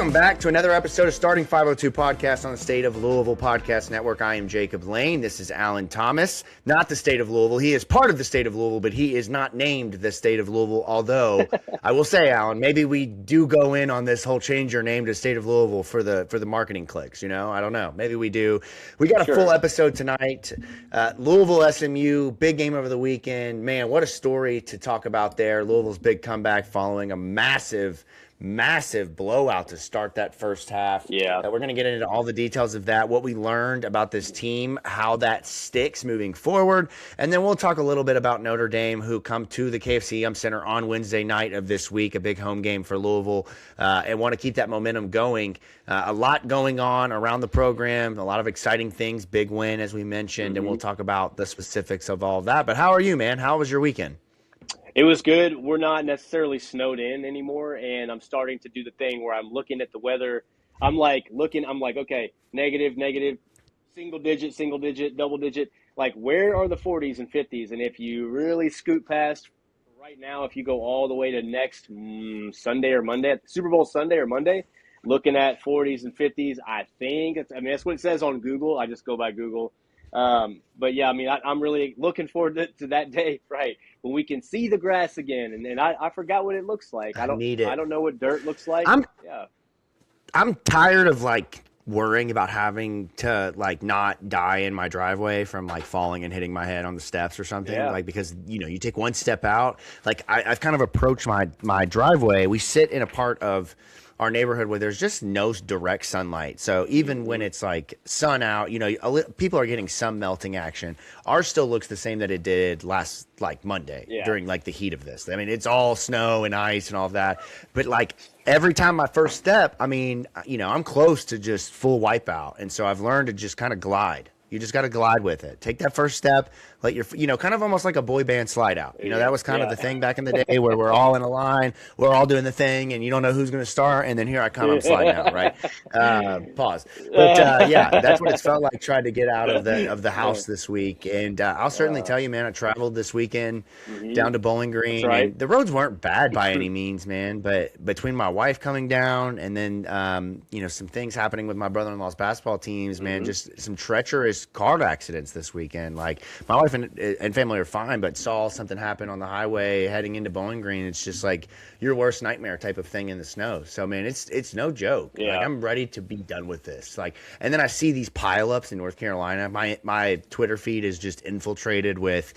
Welcome back to another episode of Starting 502 Podcast on the State of Louisville Podcast Network. I am Jacob Lane. This is Alan Thomas, not the State of Louisville. He is part of the State of Louisville, but he is not named the State of Louisville. Although I will say, Alan, maybe we do go in on this whole change your name to State of Louisville for the marketing clicks. You know, I don't know. Maybe we do. We got a full episode tonight. Louisville SMU, big game over the weekend. Man, what a story to talk about there. Louisville's big comeback following a massive blowout to start that first half. Yeah. We're going to get into all the details of that, what we learned about this team, how that sticks moving forward. And then we'll talk a little bit about Notre Dame, who come to the KFC Center on Wednesday night of this week, a big home game for Louisville, and want to keep that momentum going. A lot going on around the program, a lot of exciting things, big win, as we mentioned, and we'll talk about the specifics of all of that. But how are you, man? How was your weekend? It was good. We're not necessarily snowed in anymore, and I'm starting to do the thing where I'm looking at the weather. I'm like, okay, negative, single digit, double digit. Like, where are the 40s and 50s? And if you really scoot past right now, if you go all the way to next Sunday or Monday, Super Bowl Sunday or Monday, looking at 40s and 50s, I think that's what it says on Google. I just go by Google. But yeah, I mean, I'm really looking forward to that day, right, when we can see the grass again. And I forgot what it looks like. I don't know what dirt looks like. I'm tired of worrying about having to not die in my driveway from falling and hitting my head on the steps or something. Yeah. Because you take one step out. I've kind of approached my driveway. We sit in a part of our neighborhood where there's just no direct sunlight. So even when it's sun out, people are getting some melting action. Ours still looks the same that it did last Monday during the heat of this. I mean, it's all snow and ice and all of that. But every time my first step, I mean, I'm close to just full wipeout. And so I've learned to just kind of glide. You just got to glide with it. Take that first step, let your, kind of almost like a boy band slide out. That was kind of the thing back in the day where we're all in a line, we're all doing the thing, and you don't know who's going to start, and then here I come, I'm sliding out, right? Pause. But that's what it's felt like trying to get out of the house this week. And I'll certainly tell you, man, I traveled this weekend down to Bowling Green. Right. And the roads weren't bad by any means, man. But between my wife coming down and then some things happening with my brother-in-law's basketball teams, man, just some treacherous car accidents this weekend. My wife and family are fine, but saw something happen on the highway heading into Bowling Green. It's just your worst nightmare type of thing in the snow. So man, it's no joke. Yeah. I'm ready to be done with this. And then I see these pileups in North Carolina. My Twitter feed is just infiltrated with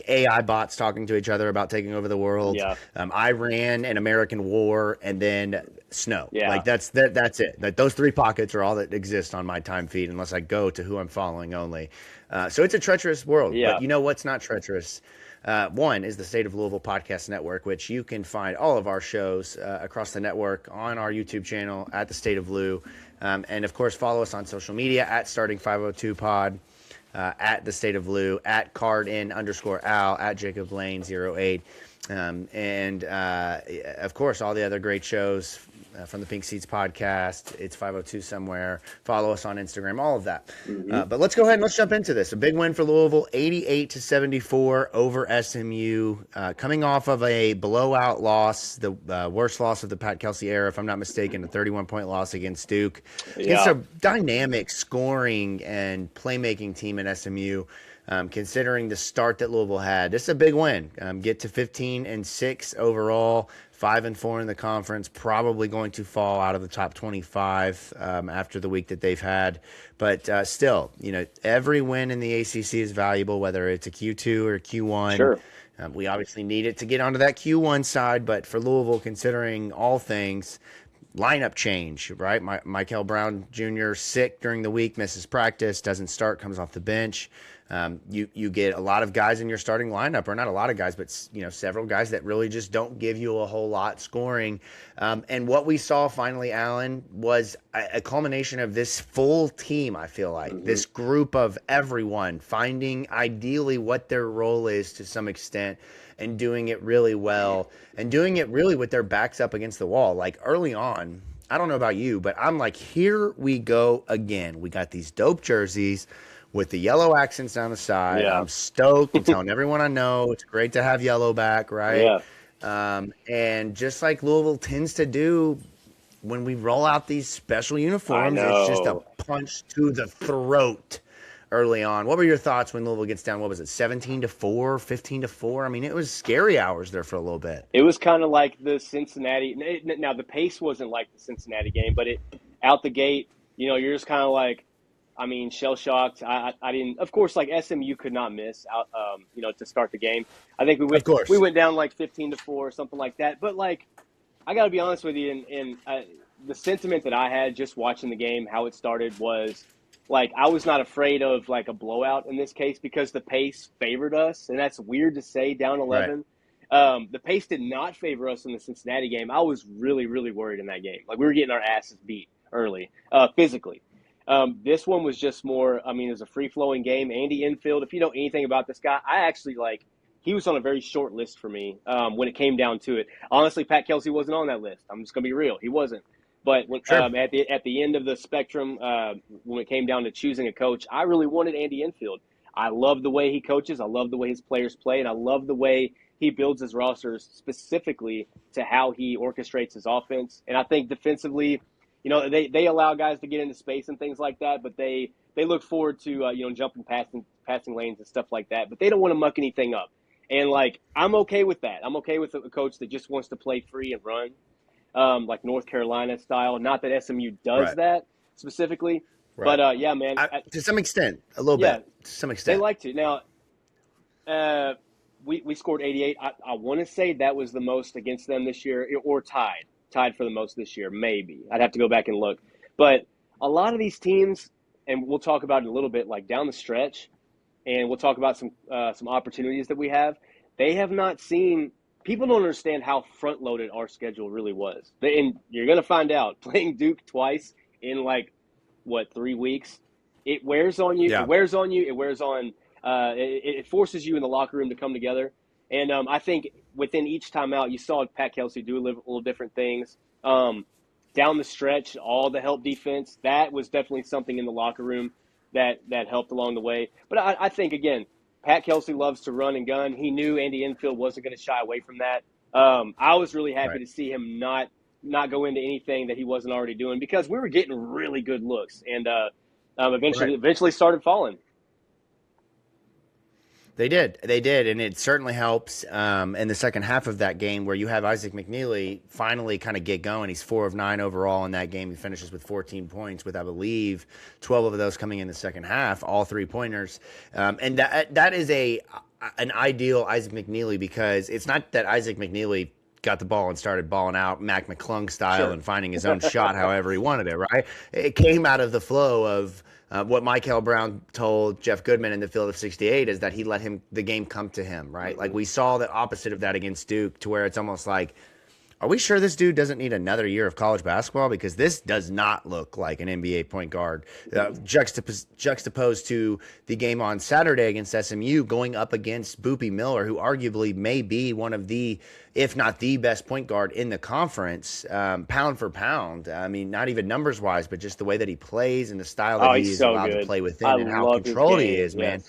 AI bots talking to each other about taking over the world. Yeah. Iran and American war, and then snow. Yeah. That's it. Those three pockets are all that exist on my time feed unless I go to who I'm following only. So it's a treacherous world. Yeah. But you know what's not treacherous? One is the State of Louisville Podcast Network, which you can find all of our shows across the network on our YouTube channel at the State of Lou. And of course, follow us on social media at Starting 502 Pod, at the State of Lou, at cardin_al, at Jacob Lane 08. And of course, all the other great shows from the Pink Seats podcast. It's 502 somewhere. Follow us on Instagram, all of that. But let's go ahead and let's jump into this. A big win for Louisville, 88-74 over SMU, coming off of a blowout loss, the worst loss of the Pat Kelsey era, if I'm not mistaken, a 31-point loss against Duke. Against a dynamic scoring and playmaking team at SMU. Considering the start that Louisville had, this is a big win. Get to 15-6 overall, 5-4 in the conference. Probably going to fall out of the top 25 after the week that they've had. But still, every win in the ACC is valuable, whether it's a Q2 or Q1. Sure. We obviously need it to get onto that Q1 side, but for Louisville, considering all things, lineup change, right? Mikel Brown Jr. sick during the week, misses practice, doesn't start, comes off the bench. You get a lot of guys in your starting lineup, or not a lot of guys, but several guys that really just don't give you a whole lot scoring. And what we saw finally, Alan, was a culmination of this full team. I feel like this group of everyone finding ideally what their role is to some extent, and doing it really well, and doing it really with their backs up against the wall. Early on, I don't know about you, but I'm here we go again. We got these dope jerseys with the yellow accents down the side. Yeah. I'm stoked. I'm telling everyone I know it's great to have yellow back, right? Yeah. And just like Louisville tends to do, when we roll out these special uniforms, it's just a punch to the throat early on. What were your thoughts when Louisville gets down? What was it, 17-4, 15-4? I mean, it was scary hours there for a little bit. It was kind of like the Cincinnati. Now, the pace wasn't like the Cincinnati game, but out the gate, you're just kind of like, I mean, shell-shocked. I didn't – of course, like SMU could not miss out, to start the game. I think we went down like 15-4, something like that. But, like, I got to be honest with you, and the sentiment that I had just watching the game, how it started was – like, I was not afraid of, like, a blowout in this case because the pace favored us, and that's weird to say down 11. Right. The pace did not favor us in the Cincinnati game. I was really, really worried in that game. Like, we were getting our asses beat early, physically. This one was just more, I mean, it was a free-flowing game. Andy Enfield, if you know anything about this guy, I actually, like, he was on a very short list for me when it came down to it. Honestly, Pat Kelsey wasn't on that list. I'm just going to be real. He wasn't. But when, at the end of the spectrum, when it came down to choosing a coach, I really wanted Andy Enfield. I love the way he coaches. I love the way his players play, and I love the way he builds his rosters specifically to how he orchestrates his offense. And I think defensively, they allow guys to get into space and things like that, but they look forward to jumping passing lanes and stuff like that. But they don't want to muck anything up. And like I'm okay with that. I'm okay with a coach that just wants to play free and run. Like North Carolina style. Not that SMU does that specifically, but yeah, man. To some extent, a little bit. To some extent, they like to. Now, we scored 88. I want to say that was the most against them this year, or tied for the most this year. Maybe I'd have to go back and look. But a lot of these teams, and we'll talk about it in a little bit, like down the stretch, and we'll talk about some opportunities that we have. They have not seen. People don't understand how front-loaded our schedule really was. And you're going to find out, playing Duke twice in, 3 weeks, it wears on you. Yeah. It wears on you. It wears on it forces you in the locker room to come together. And I think within each timeout, you saw Pat Kelsey do a little different things. Down the stretch, all the help defense, that was definitely something in the locker room that helped along the way. But I think, again, Pat Kelsey loves to run and gun. He knew Andy Enfield wasn't going to shy away from that. I was really happy to see him not go into anything that he wasn't already doing because we were getting really good looks and eventually started falling. They did, and it certainly helps in the second half of that game where you have Isaac McNeely finally kind of get going. He's 4 of 9 overall in that game. He finishes with 14 points with, I believe, 12 of those coming in the second half, all 3-pointers. And that is an ideal Isaac McNeely because it's not that Isaac McNeely got the ball and started balling out Mac McClung style and finding his own shot however he wanted it, right? It came out of the flow of what Mikel Brown told Jeff Goodman in the Field of 68 is that he let the game come to him, right? Like we saw the opposite of that against Duke to where it's almost like, are we sure this dude doesn't need another year of college basketball? Because this does not look like an NBA point guard. Juxtaposed to the game on Saturday against SMU, going up against Boopy Miller, who arguably may be one of the, if not the best point guard in the conference, pound for pound. I mean, not even numbers-wise, but just the way that he plays and the style that he is allowed to play within and how controlled he is, man.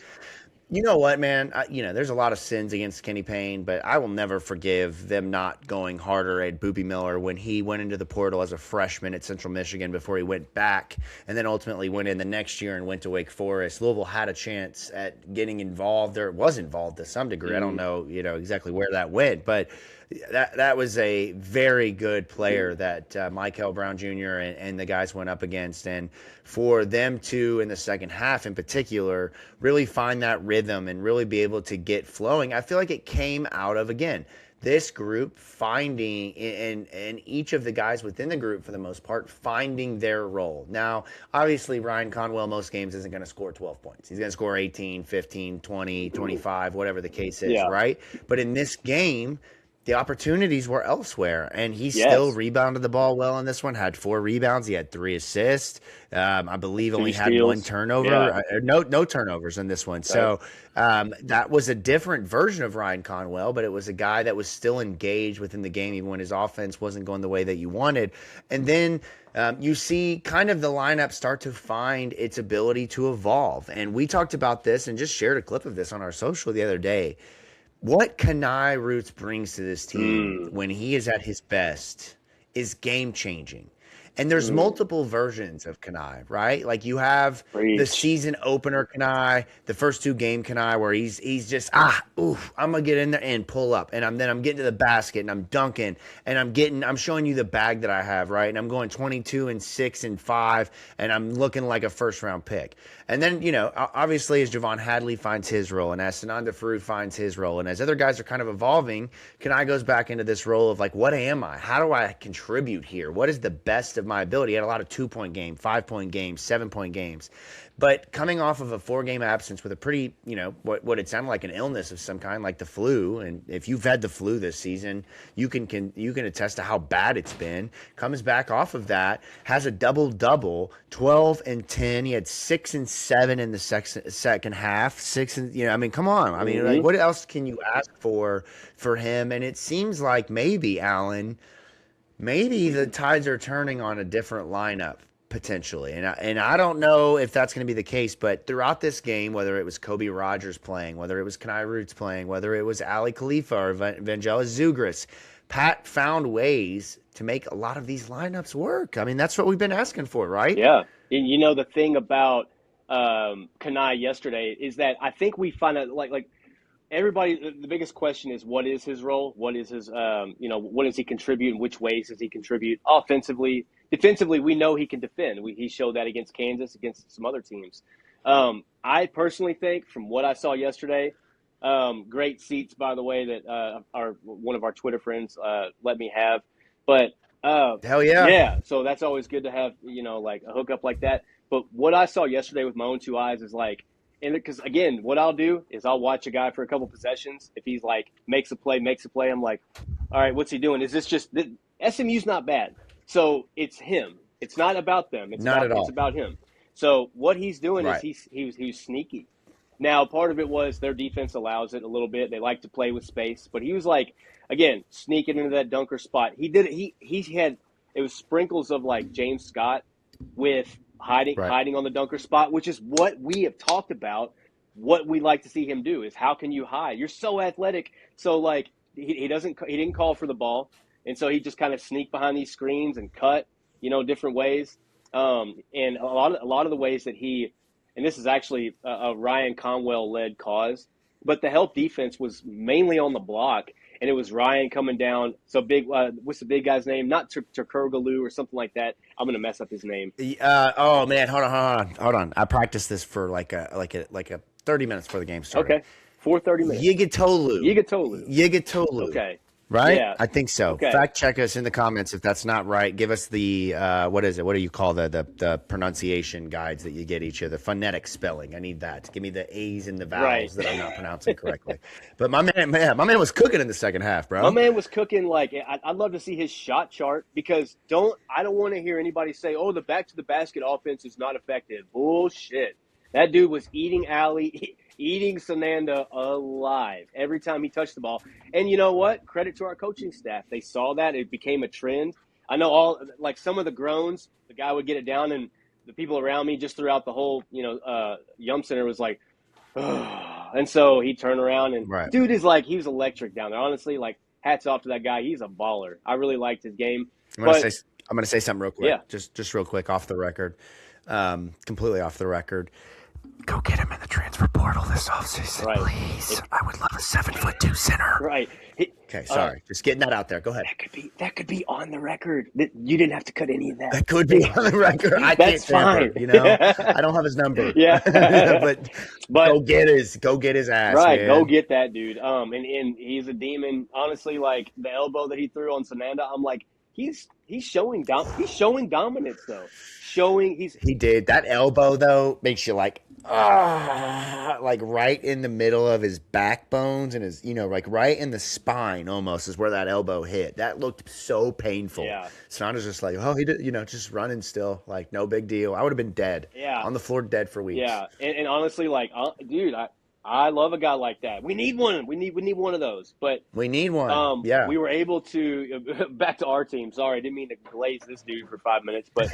You know what, man? There's a lot of sins against Kenny Payne, but I will never forgive them not going harder at Boopy Miller when he went into the portal as a freshman at Central Michigan before he went back and then ultimately went in the next year and went to Wake Forest. Louisville had a chance at getting involved, or was involved to some degree. I don't know, exactly where that went, but that was a very good player that Mikel Brown Jr. and the guys went up against. And for them to, in the second half in particular, really find that rhythm and really be able to get flowing, I feel like it came out of, again, this group finding, and each of the guys within the group, for the most part, finding their role. Now, obviously, Ryan Conwell, most games, isn't going to score 12 points. He's going to score 18, 15, 20, 25, whatever the case is, right? But in this game, the opportunities were elsewhere, and he still rebounded the ball well in this one, had 4 rebounds. He had 3 assists. I believe only had 1 turnover. No turnovers in this one. Right. So that was a different version of Ryan Conwell, but it was a guy that was still engaged within the game even when his offense wasn't going the way that you wanted. And then you see kind of the lineup start to find its ability to evolve. And we talked about this and just shared a clip of this on our social the other day. What Khani Rooths brings to this team when he is at his best is game-changing. And there's multiple versions of Khani, right? Like you have the Preach. season opener Khani, the first 2 game Khani, where he's just I'm gonna get in there and pull up, and I'm getting to the basket and I'm dunking and I'm showing you the bag that I have, right? And I'm going 22 and 6 and 5, and I'm looking like a first round pick. And then obviously as Javon Hadley finds his role, and as Sananda Fru finds his role, and as other guys are kind of evolving, Khani goes back into this role of like, what am I? How do I contribute here? What is the best of my ability? He had a lot of 2-point game, 5-point games, 7-point games. But coming off of a 4-game absence with a pretty, what it sounded like an illness of some kind, like the flu, and if you've had the flu this season, you can attest to how bad it's been. Comes back off of that, has a double-double, 12 and 10. He had 6 and 7 in the second half. 6 and come on. I mean, like, what else can you ask for him? And it seems like maybe, Alan, the tides are turning on a different lineup potentially. And I don't know if that's going to be the case, but throughout this game, whether it was Kobe Rodgers playing, whether it was Khani Rooths playing, whether it was Aly Khalifa or Vangelis Zugris, Pat found ways to make a lot of these lineups work. I mean, that's what we've been asking for, right? Yeah. And the thing about Khani yesterday is that I think we find out like everybody, the biggest question is, what is his role? What is his, what does he contribute? In which ways does he contribute? Offensively, defensively, we know he can defend. He showed that against Kansas, against some other teams. I personally think, from what I saw yesterday, great seats, by the way, that one of our Twitter friends let me have. But hell yeah. Yeah, so that's always good to have, like a hookup like that. But what I saw yesterday with my own 2 eyes is like, and because, again, what I'll do is I'll watch a guy for a couple possessions. If he's like makes a play, I'm like, all right, what's he doing? Is this just SMU's not bad? So it's him. It's not about them. It's about him. So what he's doing is he's sneaky. Now, part of it was their defense allows it a little bit. They like to play with space. But he was like, again, sneaking into that dunker spot. He did it. He had – it was sprinkles of like James Scott with – hiding on the dunker spot, which is what we have talked about. What we like to see him do is, how can you hide? You're so athletic. So like he didn't call for the ball, and so he just kind of sneaked behind these screens and cut, different ways. And a lot of the ways that and this is actually a Ryan Conwell led cause, but the help defense was mainly on the block. And it was Ryan coming down. So big. What's the big guy's name? Not Turkurgalu or something like that. I'm gonna mess up his name. Oh man, hold on. I practiced this for like a 30 minutes before the game started. Okay, 30 minutes. Yigatolu. Okay. Right? Yeah. I think so. Okay. Fact check us in the comments if that's not right. Give us the what is it? What do you call the pronunciation guides that you get each of the phonetic spelling? I need that. Give me the A's and the vowels that I'm not pronouncing correctly. But my man was cooking in the second half, bro. My man was cooking. Like, I'd love to see his shot chart, because I don't want to hear anybody say, "Oh, the back to the basket offense is not effective." Bullshit. That dude was eating Sananda alive every time he touched the ball. And you know what? Credit to our coaching staff. They saw that. It became a trend. I know some of the groans, the guy would get it down, and the people around me just throughout the whole, Yum Center was like, oh. And so he turned around, and dude is like, he was electric down there. Honestly, like, hats off to that guy. He's a baller. I really liked his game. I'm going to say something real quick. Yeah. Just real quick, off the record. Completely off the record. Go get him in the transfer portal this offseason, please. I would love a 7'2" center. Right. Okay, sorry. Just getting that out there. Go ahead. That could be on the record. You didn't have to cut any of that. That could be on the record. That's fine. I don't have his number. Yeah. but go get his ass. Right. Man. Go get that dude. And he's a demon. Honestly, like the elbow that he threw on Sananda, I'm like, he's showing dominance though. He did. That elbow though makes you like right in the middle of his backbones and his, like right in the spine almost is where that elbow hit. That looked so painful. Yeah. Sananda's just like, he did, just running still, like no big deal. I would have been dead. Yeah. On the floor, dead for weeks. Yeah. And honestly, like, dude, I love a guy like that. We need one. We need one of those. But we need one. Yeah. We were able to back to our team. Sorry, I didn't mean to glaze this dude for 5 minutes. But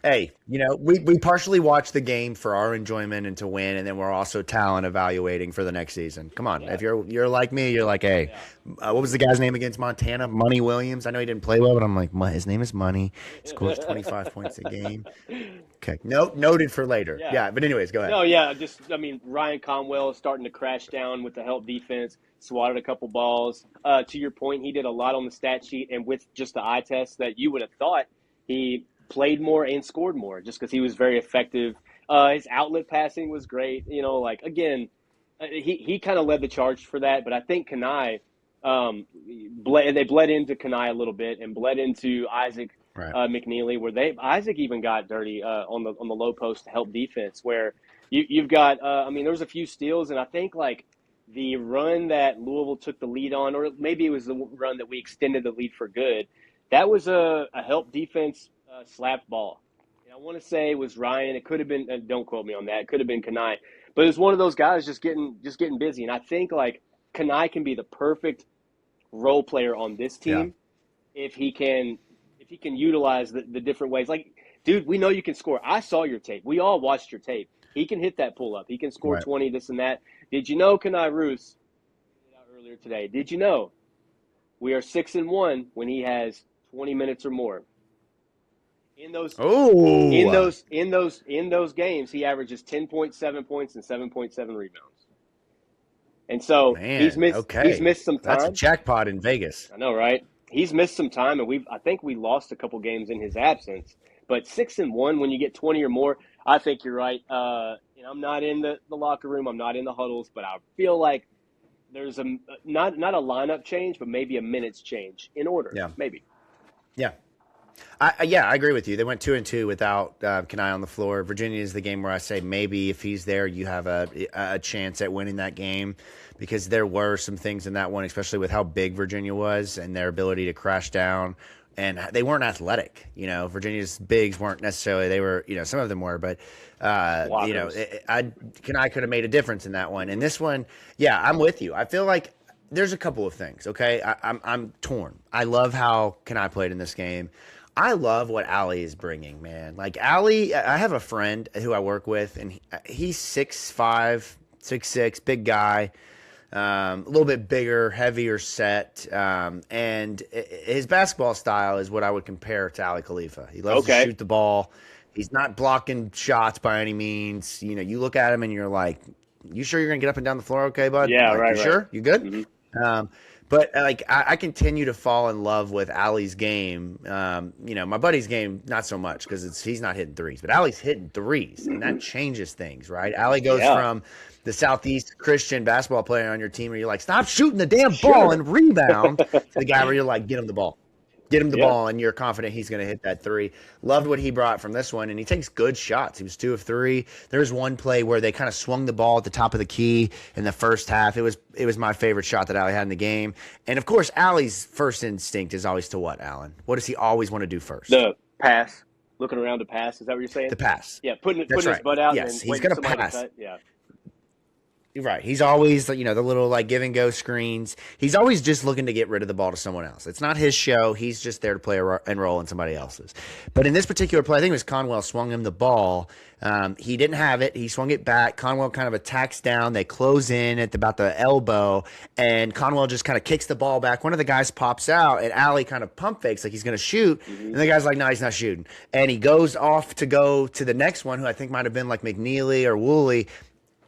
hey, we partially watch the game for our enjoyment and to win, and then we're also talent evaluating for the next season. Come on, if you're like me, you're like, hey, what was the guy's name against Montana? Money Williams. I know he didn't play well, but I'm like, his name is Money. He scores 25 points a game. Okay, noted for later. Yeah, but anyways, go ahead. No, yeah, Ryan Conwell is starting to crash down with the help defense, swatted a couple balls. To your point, he did a lot on the stat sheet, and with just the eye test that you would have thought he played more and scored more just because he was very effective. His outlet passing was great. Again, he kind of led the charge for that, but I think Khani, they bled into Khani a little bit and bled into Isaac McNeely, where Isaac even got dirty on the low post to help defense. Where you've got, there was a few steals, and I think the run that Louisville took the lead on, or maybe it was the run that we extended the lead for good. That was a help defense slap ball. And I want to say it was Ryan. It could have been. Don't quote me on that. It could have been Khani, but it was one of those guys just getting busy. And I think Khani can be the perfect role player on this team if he can utilize the different ways. Dude, we know you can score. I saw your tape. We all watched your tape. He can hit that pull up. He can score 20, this and that. Did you know Khani Rooths earlier today? Did you know we are 6-1 when he has 20 minutes or more? In those games, he averages 10.7 points and 7.7 rebounds. And so he's missed some time. That's a jackpot in Vegas. I know, right? He's missed some time, and I think we lost a couple games in his absence. But 6-1 when you get 20 or more, I think you're right. I'm not in the locker room. I'm not in the huddles, but I feel like there's not a lineup change, but maybe a minutes change in order. Yeah, maybe. Yeah. I agree with you. They went 2-2 without Khani on the floor. Virginia is the game where I say maybe if he's there, you have a chance at winning that game, because there were some things in that one, especially with how big Virginia was and their ability to crash down. And they weren't athletic. Virginia's bigs weren't necessarily. They were, some of them were, but Khani could have made a difference in that one. And this one, I'm with you. I feel like there's a couple of things. Okay, I'm torn. I love how Khani played in this game. I love what Aly is bringing, man. Aly, I have a friend who I work with, and he's 6'5", 6'6", big guy. A little bit bigger, heavier set, and his basketball style is what I would compare to Aly Khalifa. He loves to shoot the ball. He's not blocking shots by any means. You look at him and you're like, you sure you're going to get up and down the floor okay, bud? Yeah, right. You sure? You good? Mm-hmm. But I continue to fall in love with Aly's game. My buddy's game, not so much because he's not hitting threes, but Aly's hitting threes, and that changes things, right? Aly goes from the Southeast Christian basketball player on your team where you're like, stop shooting the damn ball and rebound, to the guy where you're like, get him the ball. Get him the ball, and you're confident he's going to hit that three. Loved what he brought from this one, and he takes good shots. He was 2 of 3. There was one play where they kind of swung the ball at the top of the key in the first half. It was my favorite shot that Aly had in the game. And, of course, Aly's first instinct is always to what, Alan? What does he always want to do first? The pass. Looking around to pass. Is that what you're saying? The pass. Yeah, putting his butt out. Yes, and he's going to pass. Yeah. Right. He's always, the little give and go screens. He's always just looking to get rid of the ball to someone else. It's not his show. He's just there to play and roll in somebody else's. But in this particular play, I think it was Conwell swung him the ball. He didn't have it. He swung it back. Conwell kind of attacks down. They close in at about the elbow, and Conwell just kind of kicks the ball back. One of the guys pops out, and Aly kind of pump fakes like he's going to shoot. Mm-hmm. And the guy's like, no, he's not shooting. And he goes off to go to the next one, who I think might have been like McNeely or Woolley.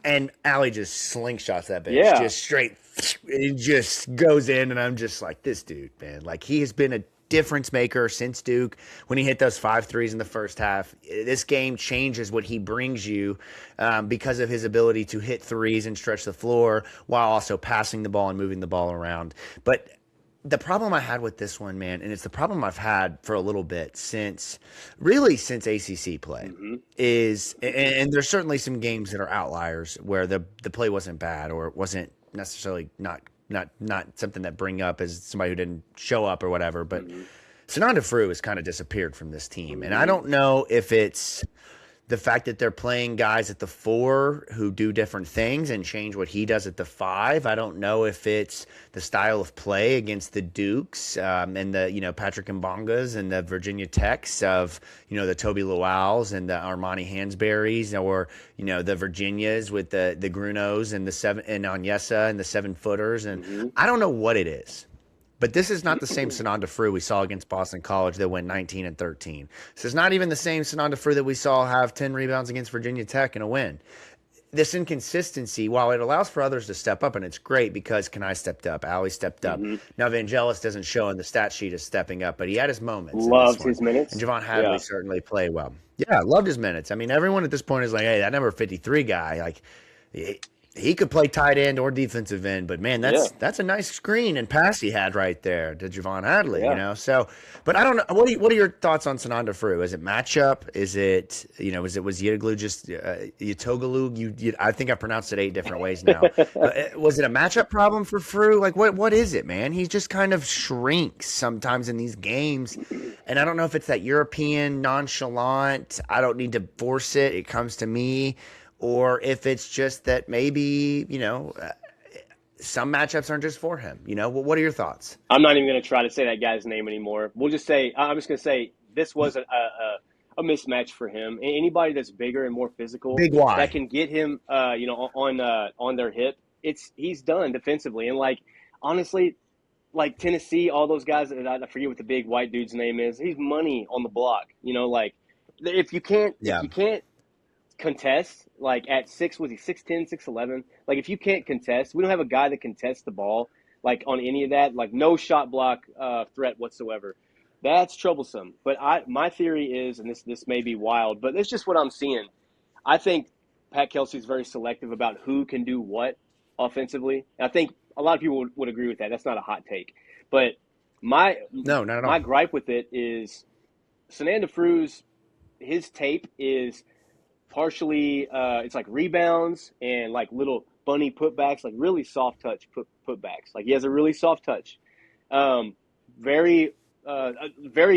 And Aly just slingshots that bitch, just straight. It just goes in, and I'm just like, this dude, man. He has been a difference maker since Duke when he hit those 5 threes in the first half. This game changes what he brings you because of his ability to hit threes and stretch the floor while also passing the ball and moving the ball around. But the problem I had with this one, man, and it's the problem I've had for a little bit since ACC play, is, and there's certainly some games that are outliers where the play wasn't bad or it wasn't necessarily not something that bring up as somebody who didn't show up or whatever, but Sananda Fru has kind of disappeared from this team. And I don't know if it's the fact that they're playing guys at the 4 who do different things and change what he does at the 5. I don't know if it's the style of play against the Dukes and the, Patrick Mbongas and the Virginia Techs of, the Toby Luau's and the Armani Hansberrys, or, the Virginias with the Grunos and the 7 and Onyesa and the 7-footers. And I don't know what it is. But this is not the same Sananda Fru we saw against Boston College that went 19-13. This is not even the same Sananda Fru that we saw have 10 rebounds against Virginia Tech and a win. This inconsistency, while it allows for others to step up, and it's great because Khani stepped up, Aly stepped up. Now, Vangelis doesn't show in the stat sheet as stepping up, but he had his moments. Loved his minutes. And Javon Hadley certainly played well. Yeah, loved his minutes. I mean, everyone at this point is like, hey, that number 53 guy, like, he could play tight end or defensive end, but man, that's a nice screen and pass he had right there to Javon Hadley, So, but I don't know. What are your thoughts on Sananda Fru? Is it matchup? Is it was Yitoglu just Yitoglu? I think I pronounced it 8 different ways now. Was it a matchup problem for Fru? Like what is it, man? He just kind of shrinks sometimes in these games, and I don't know if it's that European nonchalant. I don't need to force it. It comes to me. Or if it's just that maybe, some matchups aren't just for him. What are your thoughts? I'm not even going to try to say that guy's name anymore. I'm just going to say this was a mismatch for him. Anybody that's bigger and more physical, that can get him, on their hip, he's done defensively. And honestly, Tennessee, all those guys, I forget what the big white dude's name is. He's money on the block. If you can't contest at 6, was he 6'10", 6'11"? If you can't contest, we don't have a guy that contests the ball on any of that, no shot block threat whatsoever. That's troublesome. But my theory is, and this may be wild, but it's just what I'm seeing. I think Pat Kelsey's very selective about who can do what offensively. And I think a lot of people would agree with that. That's not a hot take. But not at all. My gripe with it is Sananda Fru's his tape is partially, it's rebounds and little bunny putbacks, really soft touch putbacks. He has a really soft touch. Very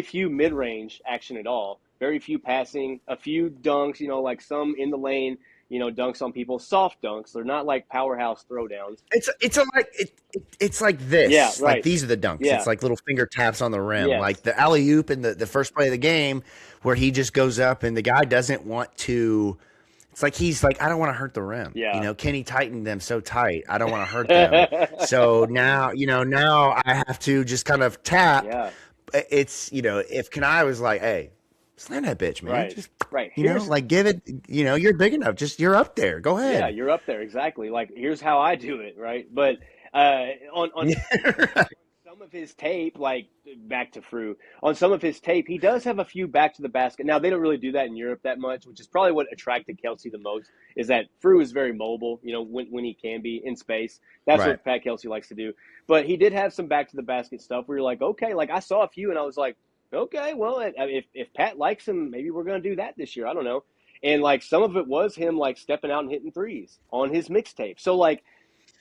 few mid-range action at all. Very few passing, a few dunks, some in the lane, dunks on people, soft dunks. They're not powerhouse throwdowns. It's like this. Yeah, right. These are the dunks. Yeah. It's little finger taps on the rim. Yes. The alley-oop in the first play of the game where he just goes up and the guy doesn't want to – he's I don't want to hurt the rim. Yeah. Kenny tightened them so tight. I don't want to hurt them. So now, now I have to just kind of tap. Yeah. It's, if Khani was hey, slam that bitch, man. Right. Just, right. Give it, you're big enough. Just, you're up there. Go ahead. Yeah, you're up there. Exactly. Here's how I do it. Right. But on some of his tape, back to Fru, on some of his tape, he does have a few back to the basket. Now, they don't really do that in Europe that much, which is probably what attracted Kelsey the most, is that Fru is very mobile, when he can be in space. That's what Pat Kelsey likes to do. But he did have some back to the basket stuff where you're okay, I saw a few and I was okay, well, if Pat likes him, maybe we're going to do that this year. I don't know. And some of it was him stepping out and hitting threes on his mixtape. So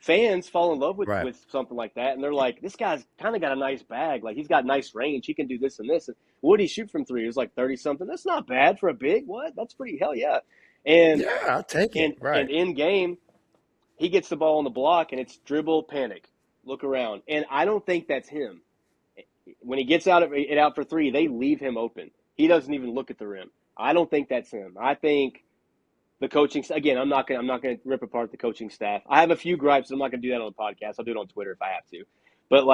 fans fall in love with something like that, and they're this guy's kind of got a nice bag. He's got nice range. He can do this and this. And what did he shoot from 3? It was 30-something. That's not bad for a big. What? That's pretty hell yeah. And I'll take it. And in game, he gets the ball on the block, and it's dribble, panic, look around. And I don't think that's him. When he gets out for 3, they leave him open. He doesn't even look at the rim. I don't think that's him. I think the coaching, again, I'm not gonna rip apart the coaching staff. I have a few gripes. I'm not gonna do that on the podcast. I'll do it on Twitter if I have to. But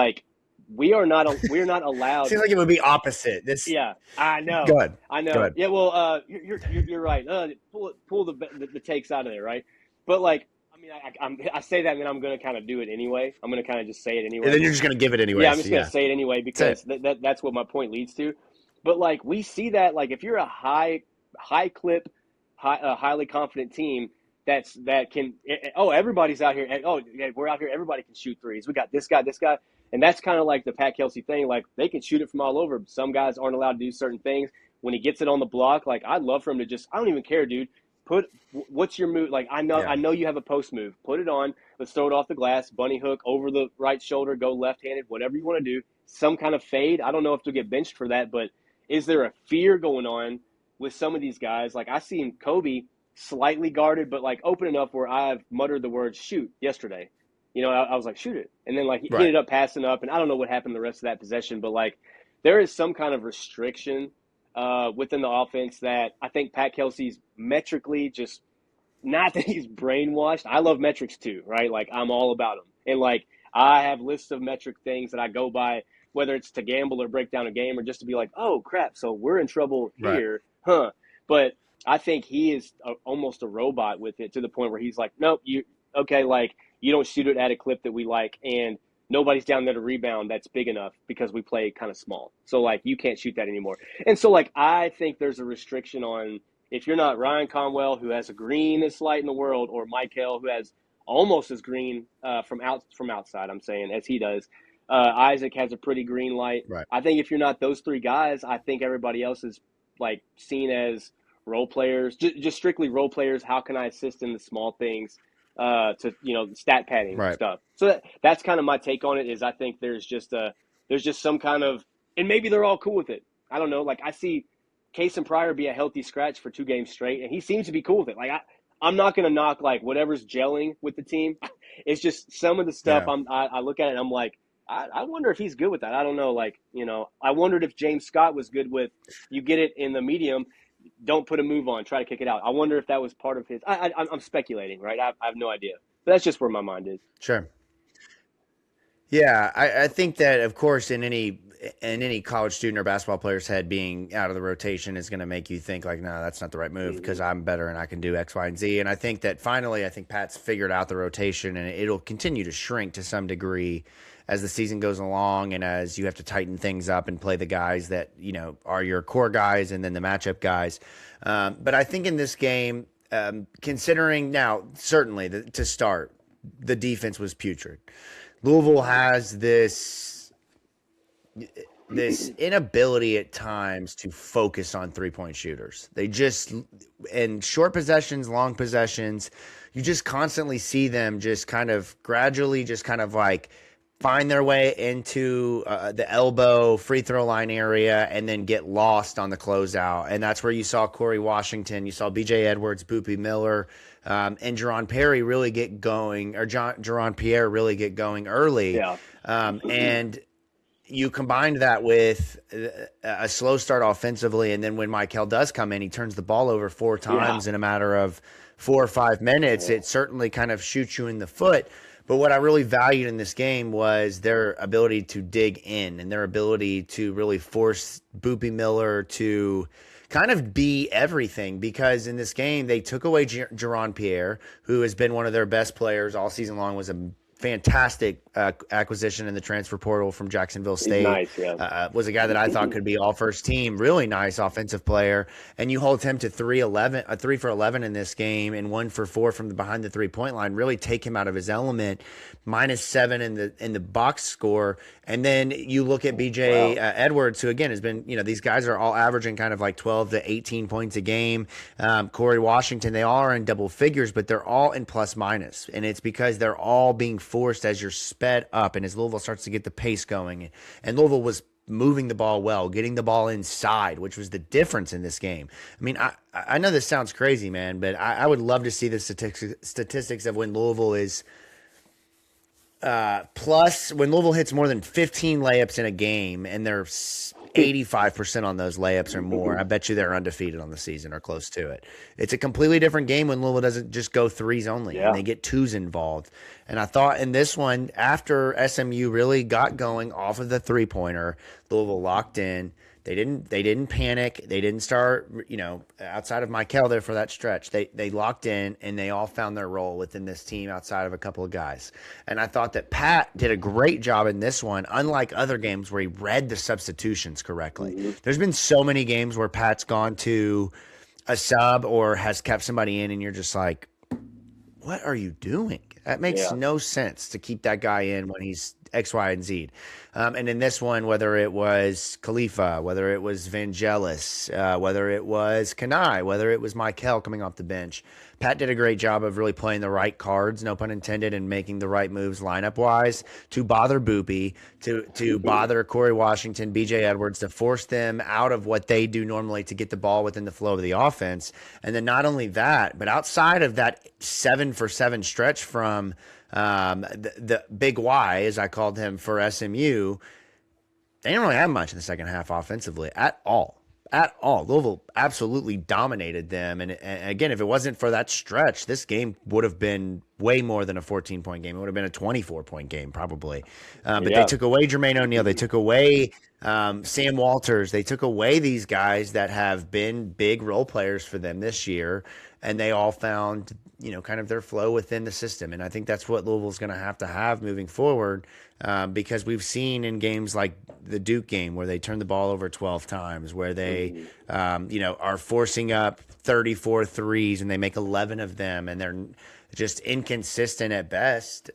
we're not allowed. Seems like it would be opposite. Yeah, I know. Go ahead. I know. Go ahead. Yeah, well, you're right. Pull the takes out of there, right? But I say that and then I'm gonna kind of do it anyway. I'm gonna kind of just say it anyway. And then you're just gonna give it anyway. Yeah, I'm just gonna say it anyway because that's what my point leads to. But we see that if you're a high clip, highly confident team that can everybody's out here we're out here, everybody can shoot threes, we got this guy, and that's kind of the Pat Kelsey thing. They can shoot it from all over. Some guys aren't allowed to do certain things. When he gets it on the block, I'd love for him to just, I don't even care, dude, what's your move? I know you have a post move, put it on, let's throw it off the glass, bunny hook over the right shoulder, go left-handed, whatever you want to do, some kind of fade. I don't know if they'll get benched for that, but is there a fear going on with some of these guys. Like I seen Kobe slightly guarded, but like open enough where I've muttered the word shoot yesterday. I was like, shoot it. And then like he ended up passing up, and I don't know what happened the rest of that possession, but like there is some kind of restriction within the offense that I think Pat Kelsey's metrically just, not that he's brainwashed. I love metrics too, right? Like I'm all about them. And like I have lists of metric things that I go by, whether it's to gamble or break down a game or just to be like, oh crap, so we're in trouble here, huh? But I think he is almost a robot with it, to the point where he's like, nope, you don't shoot it at a clip that we like, and nobody's down there to rebound that's big enough because we play kind of small. So like you can't shoot that anymore. And so like I think there's a restriction on, if you're not Ryan Conwell, who has a greenest light in the world, or Mikel, who has almost as green from outside, I'm saying, as he does. Isaac has a pretty green light. Right. I think if you're not those three guys, I think everybody else is like seen as role players, just strictly role players. How can I assist in the small things to stat padding stuff? So that's kind of my take on it. Is I think there's just some kind of, and maybe they're all cool with it. I don't know. Like I see Cason Pryor be a healthy scratch for 2 games straight, and he seems to be cool with it. Like I'm not going to knock like whatever's gelling with the team. It's just some of the stuff I look at it and I'm like, I wonder if he's good with that. I don't know. Like, I wondered if James Scott was good with, you get it in the medium, don't put a move on, try to kick it out. I wonder if that was part of his. I'm speculating, right? I have no idea. But that's just where my mind is. Sure. Yeah, I think that, of course, in any college student or basketball player's head, being out of the rotation is going to make you think like, no, that's not the right move because I'm better and I can do X, Y, and Z. And I think that finally, Pat's figured out the rotation, and it'll continue to shrink to some degree as the season goes along and as you have to tighten things up and play the guys that, are your core guys and then the matchup guys. But I think in this game, considering now, certainly to start, the defense was putrid. Louisville has this inability at times to focus on three-point shooters. They just, in short possessions, long possessions, you just constantly see them just kind of gradually just kind of like find their way into the elbow free throw line area and then get lost on the closeout. And that's where you saw Corey Washington, you saw BJ Edwards, Boopy Miller, and Jaron Perry really get going, or Jaron Pierre really get going early. Yeah. And you combined that with a slow start offensively, and then when Mikel does come in, he turns the ball over 4 times in a matter of 4 or 5 minutes. It certainly kind of shoots you in the foot. But what I really valued in this game was their ability to dig in and their ability to really force Boopy Miller to kind of be everything, because in this game they took away Jaron Pierre, who has been one of their best players all season long, was a fantastic acquisition in the transfer portal from Jacksonville State. Nice, yeah. Was a guy that I thought could be all first team, really nice offensive player. And you hold him to 3 for 11 in this game and 1 for 4 from behind the 3-point line. Really take him out of his element. -7 in the box score. And then you look at BJ Edwards, who again has been, these guys are all averaging kind of like 12 to 18 points a game. Corey Washington, they all are in double figures, but they're all in plus minus. And it's because they're all being forced as you're sped up and as Louisville starts to get the pace going. And Louisville was moving the ball well, getting the ball inside, which was the difference in this game. I mean, I know this sounds crazy, man, but I would love to see the statistics of when Louisville is when Louisville hits more than 15 layups in a game and they're 85% on those layups or more. I bet you they're undefeated on the season or close to it. It's a completely different game when Louisville doesn't just go threes only and they get twos involved. And I thought in this one, after SMU really got going off of the three-pointer, Louisville locked in. They didn't panic. They didn't start, outside of Mikel there for that stretch. They locked in and they all found their role within this team outside of a couple of guys. And I thought that Pat did a great job in this one, unlike other games where he read the substitutions correctly. Mm-hmm. There's been so many games where Pat's gone to a sub or has kept somebody in and you're just like, what are you doing? That makes no sense to keep that guy in when he's X, Y, and Z. And in this one, whether it was Khalifa, whether it was Vangelis, whether it was Khani, whether it was Mikel coming off the bench, Pat did a great job of really playing the right cards, no pun intended, and making the right moves lineup-wise to bother Boopy, to bother Corey Washington, B.J. Edwards, to force them out of what they do normally to get the ball within the flow of the offense. And then not only that, but outside of that 7-for-7 stretch from the Big Y, as I called him, for SMU, they didn't really have much in the second half offensively at all. At all. Louisville absolutely dominated them. And again, if it wasn't for that stretch, this game would have been way more than a 14-point game. It would have been a 24-point game probably. But they took away Jermaine O'Neal. They took away Sam Walters. They took away these guys that have been big role players for them this year. And they all found, kind of their flow within the system. And I think that's what Louisville's going to have moving forward, because we've seen in games like the Duke game where they turn the ball over 12 times, where they, are forcing up 34 threes and they make 11 of them and they're just inconsistent at best.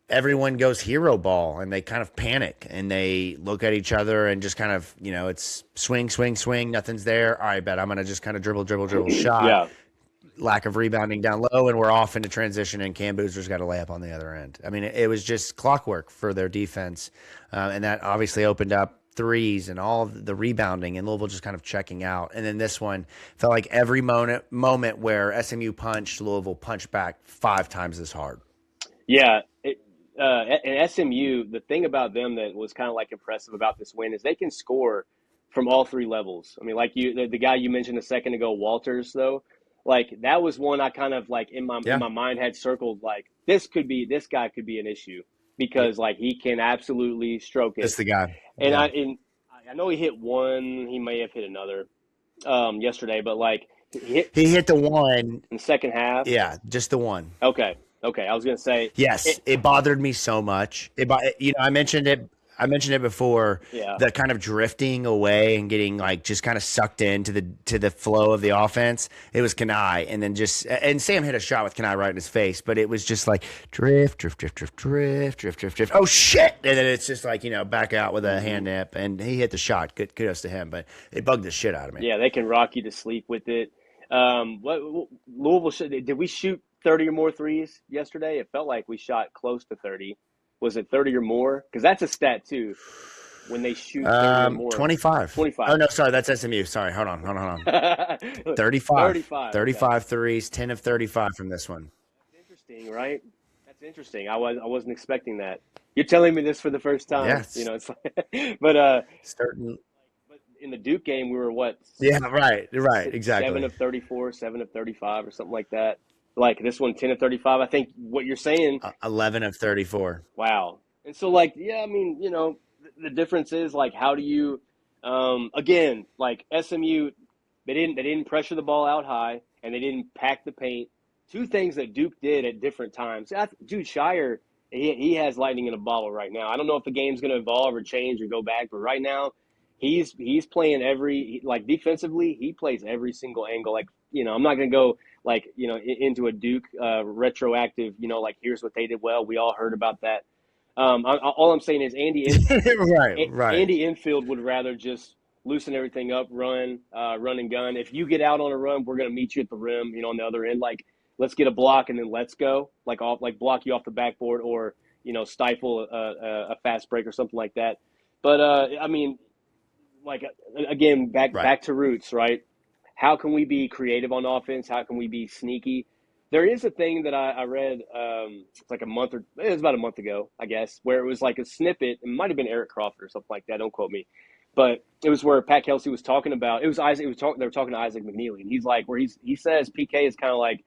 Everyone goes hero ball and they kind of panic and they look at each other and just kind of, it's swing, swing, swing. Nothing's there. All right, bet I'm going to just kind of dribble, shot. Yeah. Lack of rebounding down low, and we're off into transition, and Cam Boozer's got a layup on the other end. I mean, it was just clockwork for their defense, and that obviously opened up threes and all of the rebounding, and Louisville just kind of checking out. And then this one felt like every moment where SMU punched, Louisville punched back 5 times as hard. Yeah, and SMU, the thing about them that was kind of like impressive about this win is they can score from all 3 levels. I mean, like the guy you mentioned a second ago, Walters, though. Like, that was one I kind of, like, in my mind had circled, like, this guy could be an issue because, like, he can absolutely stroke it. That's the guy. And I know he hit one. He may have hit another yesterday, but, like, he hit the one. In the second half? Yeah, just the one. Okay. I was going to say. Yes, it bothered me so much. I mentioned it. Before, the kind of drifting away and getting like just kind of sucked into the flow of the offense. It was Khani, and then and Sam hit a shot with Khani right in his face, but it was just like drift. Oh shit! And then it's just like back out with a hand nip, and he hit the shot. Good kudos to him, but it bugged the shit out of me. Yeah, they can rock you to sleep with it. What Louisville did we shoot 30 or more threes yesterday? It felt like we shot close to 30. Was it 30 or more? Because that's a stat, too, when they shoot 30 or more. 25. Oh, no, sorry, that's SMU. Sorry, hold on. 35 okay. Threes, 10 of 35 from this one. That's interesting, right? That's interesting. I wasn't expecting that. You're telling me this for the first time. Yes. It's like, but certain. But in the Duke game, we were what? Yeah, right, exactly. 7 of 34, 7 of 35 or something like that. Like this one, 10 of 35. I think what you're saying. 11 of 34. Wow. And so, like, yeah, I mean, the difference is, like, how do you, again, like SMU, they didn't pressure the ball out high and they didn't pack the paint. 2 things that Duke did at different times. Dude, Shire, he has lightning in a bottle right now. I don't know if the game's going to evolve or change or go back, but right now he's playing defensively, he plays every single angle. Like, I'm not going to go, like, into a Duke retroactive, like, here's what they did well. We all heard about that. All I'm saying is Andy Andy Enfield would rather just loosen everything up, run and gun. If you get out on a run, we're going to meet you at the rim, on the other end. Like, let's get a block and then let's go. Like, block you off the backboard or, stifle a fast break or something like that. But, I mean, like, again, back to roots, right? How can we be creative on offense? How can we be sneaky? There is a thing that I read, it's like it was about a month ago, I guess, where it was like a snippet. It might have been Eric Crawford or something like that. Don't quote me. But it was where Pat Kelsey was talking about, they were talking to Isaac McNeely. And he's like, he says PK is kind of like,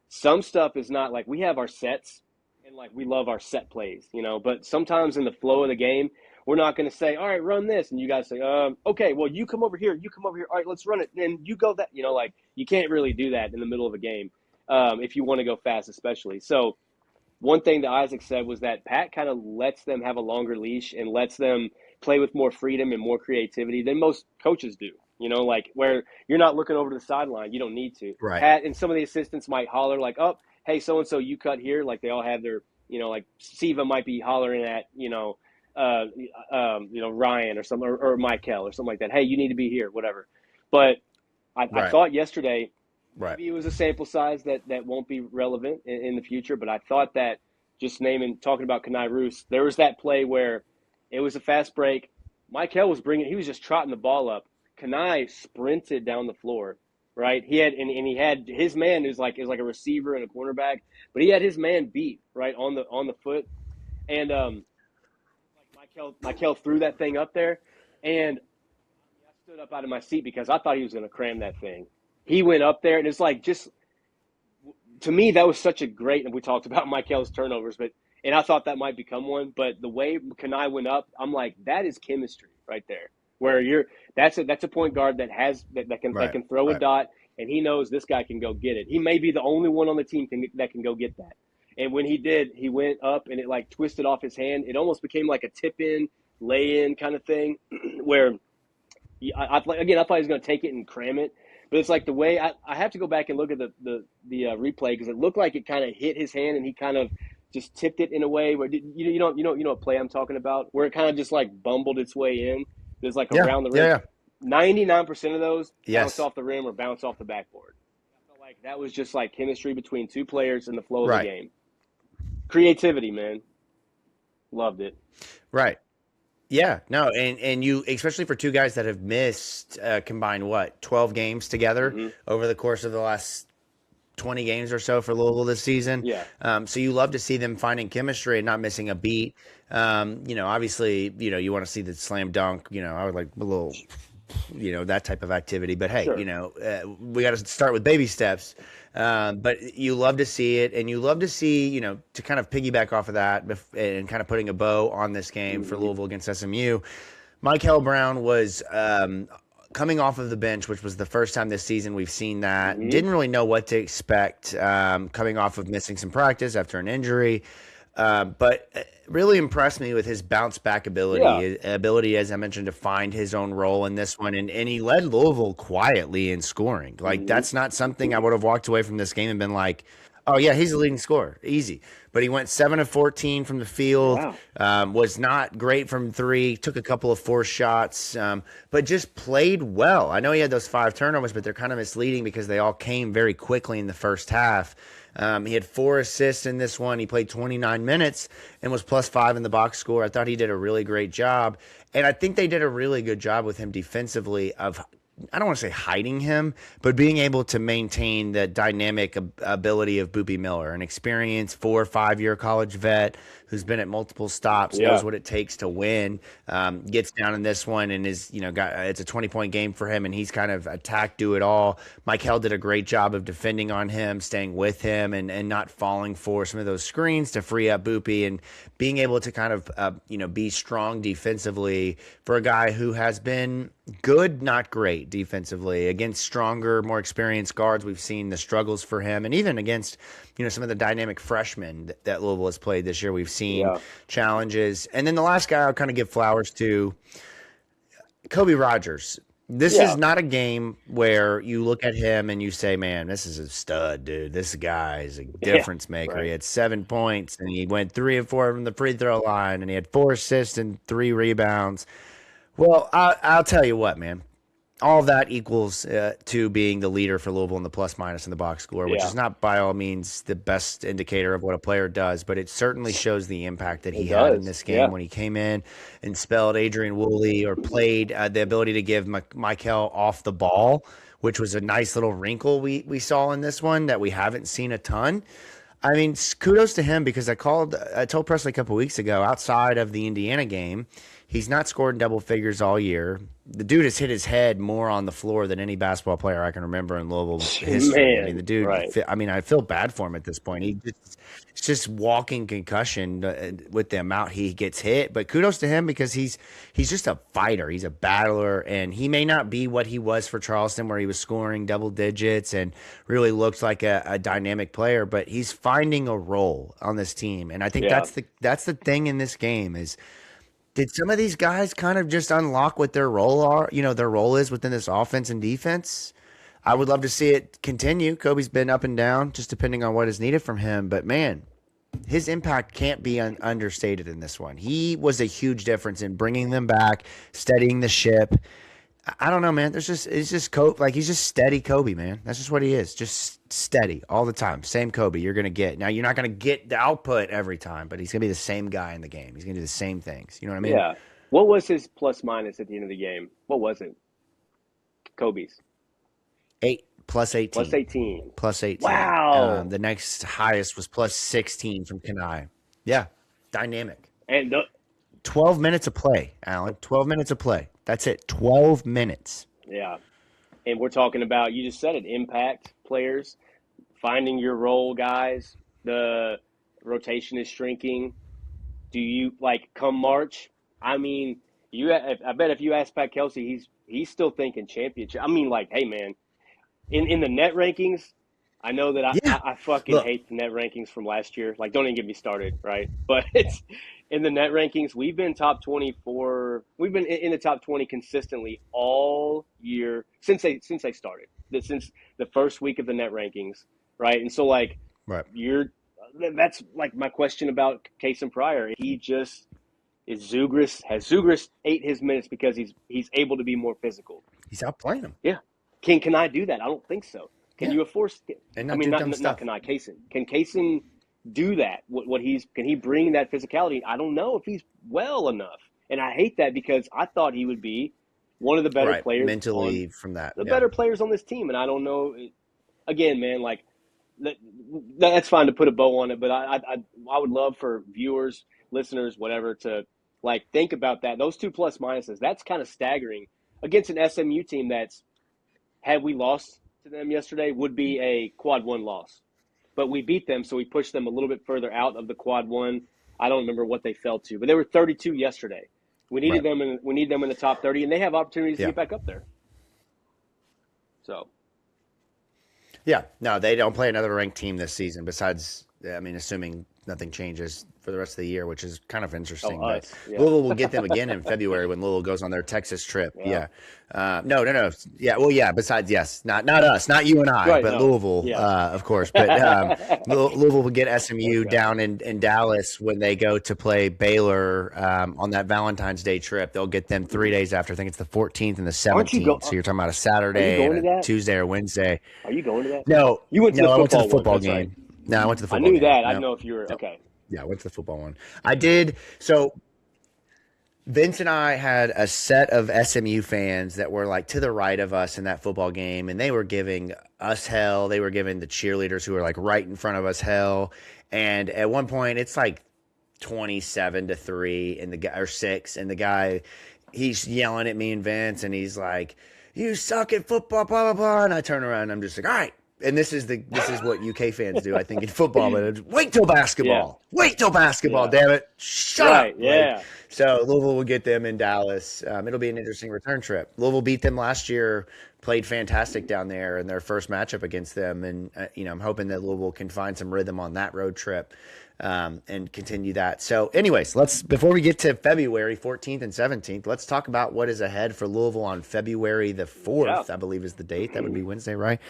some stuff is not like, we have our sets and like, we love our set plays, but sometimes in the flow of the game, we're not going to say, all right, run this. And you guys say, okay, well, you come over here. All right, let's run it. And you go that, like, you can't really do that in the middle of a game if you want to go fast, especially. So one thing that Isaac said was that Pat kind of lets them have a longer leash and lets them play with more freedom and more creativity than most coaches do, like where you're not looking over to the sideline. You don't need to. Right. Pat and some of the assistants might holler like, oh, hey, so-and-so, you cut here. Like they all have their, like Siva might be hollering at, Ryan or something, or Mikel or something like that. Hey, you need to be here, whatever. But I thought yesterday Right. Maybe it was a sample size that won't be relevant in the future, but I thought that just talking about Khani Rooths, there was that play where it was a fast break. Mikel he was just trotting the ball up. Khani sprinted down the floor, right? He had his man is like a receiver and a cornerback, but he had his man beat right on the foot, and Mikel threw that thing up there, and I stood up out of my seat because I thought he was going to cram that thing. He went up there, and it's like just to me that was such a great. And we talked about Mikel's turnovers, and I thought that might become one. But the way Khani went up, I'm like, that is chemistry right there. Where that's a point guard that can throw a dot, and he knows this guy can go get it. He may be the only one on the team that can go get that. And when he did, he went up and it like twisted off his hand. It almost became like a tip in, lay in kind of thing, where I thought he was going to take it and cram it. But it's like the way I have to go back and look at the replay because it looked like it kind of hit his hand and he kind of just tipped it in a way where you know what play I'm talking about, where it kind of just like bumbled its way in. There's like around the rim. Yeah. 99% of those bounce off the rim or bounce off the backboard. I felt like that was just like chemistry between two players in the flow of the game. Creativity, man. Loved it. Right. Yeah, no, and you, especially for two guys that have missed combined 12 games together over the course of the last 20 games or so for Louisville this season. Yeah. So you love to see them finding chemistry and not missing a beat. Obviously, you want to see the slam dunk. I would like a little, that type of activity. But hey, we got to start with baby steps. But you love to see it, and you love to see, to kind of piggyback off of that and kind of putting a bow on this game for Louisville against SMU. Mikel Brown was coming off of the bench, which was the first time this season we've seen that. Didn't really know what to expect coming off of missing some practice after an injury. But really impressed me with his bounce back ability, as I mentioned, to find his own role in this one. And he led Louisville quietly in scoring. Like, that's not something I would have walked away from this game and been like, oh, yeah, he's the leading scorer. Easy. But he went 7 of 14 from the field, was not great from three, took a couple of forced shots, but just played well. I know he had those 5 turnovers, but they're kind of misleading because they all came very quickly in the first half. He had 4 assists in this one. He played 29 minutes and was +5 in the box score. I thought he did a really great job. And I think they did a really good job with him defensively of, I don't want to say hiding him, but being able to maintain the dynamic ability of Boopie Miller, an experienced 4 or 5 year college vet who's been at multiple stops, knows what it takes to win, gets down in this one and is, it's a 20-point game for him, and he's kind of attack, do it all. Mikel did a great job of defending on him, staying with him, and not falling for some of those screens to free up Boopie, and being able to kind of, be strong defensively for a guy who has been good, not great defensively against stronger, more experienced guards. We've seen the struggles for him, and even against, some of the dynamic freshmen that Louisville has played this year, we've seen challenges. And then the last guy I'll kind of give flowers to, Kobe Rodgers. This is not a game where you look at him and you say, man, this is a stud, dude. This guy is a difference maker. He had 7 points, and he went 3 of 4 from the free throw line, and he had 4 assists and 3 rebounds. Well, I'll tell you what, man. All of that equals to being the leader for Louisville in the plus-minus in the box score, which is not by all means the best indicator of what a player does, but it certainly shows the impact that he had in this game when he came in and spelled Adrian Woolley or played the ability to give Mikel off the ball, which was a nice little wrinkle we saw in this one that we haven't seen a ton. I mean, kudos to him because I told Presley a couple weeks ago, outside of the Indiana game, he's not scored in double figures all year. The dude has hit his head more on the floor than any basketball player I can remember in Louisville history. I mean, the dude, I feel bad for him at this point. It's just walking concussion with the amount he gets hit. But kudos to him because he's just a fighter. He's a battler, and he may not be what he was for Charleston, where he was scoring double digits and really looked like a dynamic player. But he's finding a role on this team, and I think that's the thing in this game is, did some of these guys kind of just unlock what their role is within this offense and defense? I would love to see it continue. Kobe's been up and down, just depending on what is needed from him. But, man, his impact can't be understated in this one. He was a huge difference in bringing them back, steadying the ship. I don't know, man. It's just Kobe. Like, he's just steady Kobe, man. That's just what he is. Just steady all the time. Same Kobe you're going to get. Now, you're not going to get the output every time, but he's going to be the same guy in the game. He's going to do the same things. You know what I mean? Yeah. What was his plus minus at the end of the game? What was it? Kobe's. 8 plus 18. Plus 18. Plus 18. Wow. The next highest was plus 16 from Khani. Yeah. Dynamic. And 12 minutes of play, Alan. 12 minutes of play. That's it. 12 minutes. yeah. And we're talking about, you just said it, impact players, finding your role guys. The rotation is shrinking. Do you, like, come March? I mean, I bet if you ask Pat Kelsey, he's still thinking championship. I mean, like, hey, man, in the net rankings, I know that I fucking hate the net rankings from last year. Like, don't even get me started, right? But it's in the net rankings, we've been top 24. We've been in the top 20 consistently all year since they started. Since the first week of the net rankings, right? And so, like, right. That's like my question about Kason Pryor. He just is Zugris. Has Zugris ate his minutes because he's able to be more physical? He's outplaying him. Yeah. Can I do that? I don't think so. Can you force? And not Kason. Can Kason do that? Can he bring that physicality? I don't know if he's well enough, and I hate that because I thought he would be one of the better players mentally from that. The better players on this team, and I don't know. Again, man, like that's fine to put a bow on it, but I would love for viewers, listeners, whatever, to like think about that. Those 2 plus minuses. That's kind of staggering against an SMU team that's, had we lost to them yesterday, would be a quad 1 loss. But we beat them, so we pushed them a little bit further out of the quad 1. I don't remember what they fell to, but they were 32 yesterday. We needed them in the top 30, and they have opportunities to get back up there. So, yeah, no, they don't play another ranked team this season. Besides, I mean, assuming nothing changes for the rest of the year, which is kind of interesting. But Louisville will get them again in February when Louisville goes on their Texas trip. No. Yeah, well, yeah. Besides, yes, not us, not you and I, right, but Louisville, of course. But Louisville will get SMU down in Dallas when they go to play Baylor on that Valentine's Day trip. They'll get them 3 days after. I think it's the 14th and the 17th. So you're talking about a Saturday, and a Tuesday or Wednesday. Are you going to that? No, you went to I went to the football game. Right. No, I went to the football game. I knew that. No. I didn't know if you were okay. Yeah, I went to the football one. I did. So Vince and I had a set of SMU fans that were like to the right of us in that football game, and they were giving us hell. They were giving the cheerleaders who were like right in front of us hell. And at one point, it's like 27-3 and the guy, or 6, and the guy, he's yelling at me and Vince, and he's like, "You suck at football, blah blah blah." And I turn around and I'm just like, "All right." And this is what UK fans do, I think, in football. But wait till basketball. Yeah. Wait till basketball, damn it. Shut up. Yeah. Like, so Louisville will get them in Dallas. It'll be an interesting return trip. Louisville beat them last year, played fantastic down there in their first matchup against them. And, I'm hoping that Louisville can find some rhythm on that road trip and continue that. So anyways, before we get to February 14th and 17th, let's talk about what is ahead for Louisville on February the 4th, I believe is the date. That would be Wednesday, right?